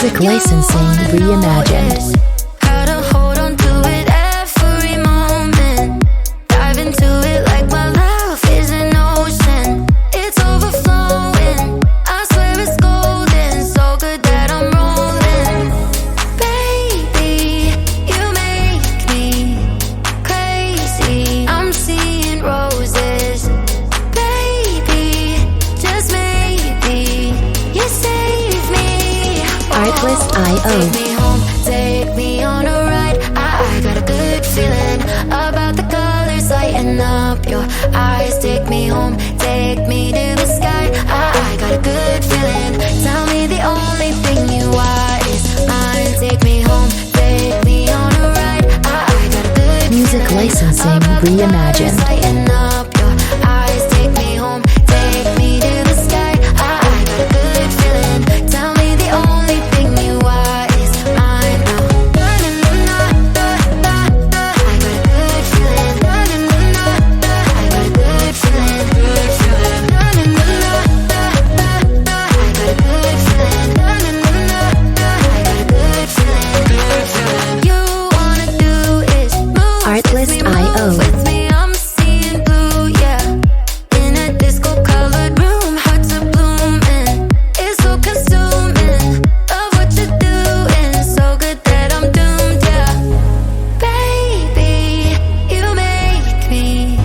Music licensing reimagined. Gotta hold on to it every moment. Dive into it like my love is an ocean. It's overflowing. I swear it's golden. So good that I'm rolling. Baby, you make me crazy. I'm seeing roses. Baby, just maybe you save me. Artlist.io. Take me home, take me on a ride. I got a good feeling about the colors lighting up your eyes. Take me home, take me to the sky. I got a good feeling. Tell me the only thing you want is mine. Take me home, take me on a ride. I got a good Music feeling licensing about the reimagined. colors lighting up your eyes. Take me home, take me to the sky. I got a good feeling. Tell me the only thing you want is mine now. I got a good feeling. I got a good feeling. I got a good feeling. I got a good feeling. You wanna do is move Artlist.io. with me. I'm seeing blue, yeah. In a disco-colored room, hearts are blooming. It's so consuming. Love what you're doing, so good that I'm doomed, yeah. Baby, you make me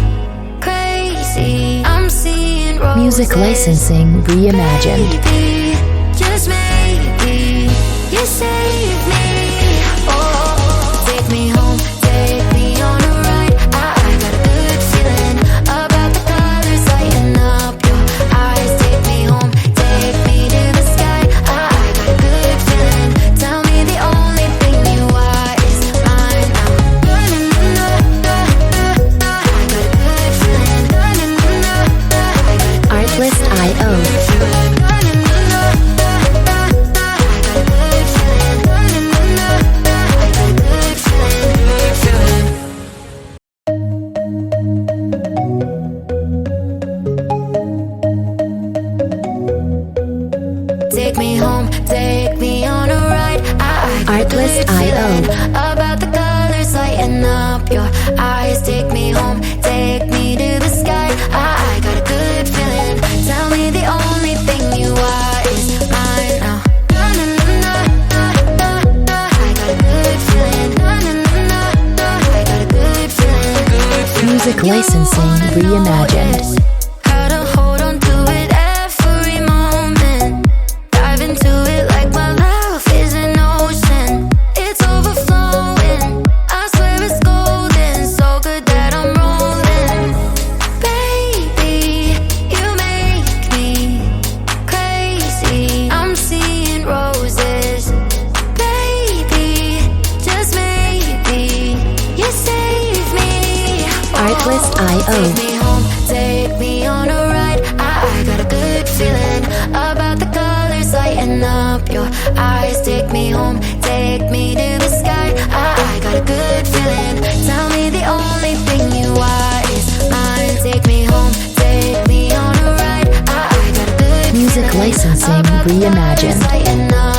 crazy. I'm seeing roses. Music licensing reimagined. Baby, just maybe you save me. Oh, take me home, take me on a ride. I got a good feeling about the colors lighting up your eyes. Take me home, take me to the sky. I got a good feeling. Tell me the only thing you want is mine now. I got a good feeling. Artlist.io. Take me home, take me on a ride. I got a good Artlist.io. feeling about the colors lighting up your eyes. Take me home, take me to the sky. I got a good feeling. Tell me the only thing you want is mine now. I got a good feeling. I got a good feeling. Music licensing reimagined. Gotta hold on to it every moment. Dive into it like my love is an ocean. It's overflowing. I swear it's golden. So good that I'm rolling. Baby, you make me crazy. I'm seeing roses. Baby, just maybe you save me. Artlist.io. Take me home, take me on a ride. I got a good feeling about the colors lighting up your eyes. Take me home, take me to the sky. I got a good feeling. Tell me the only thing you want is mine. Take me home, take me on a ride. I got a good Music feeling licensing about the colors reimagined. lighting up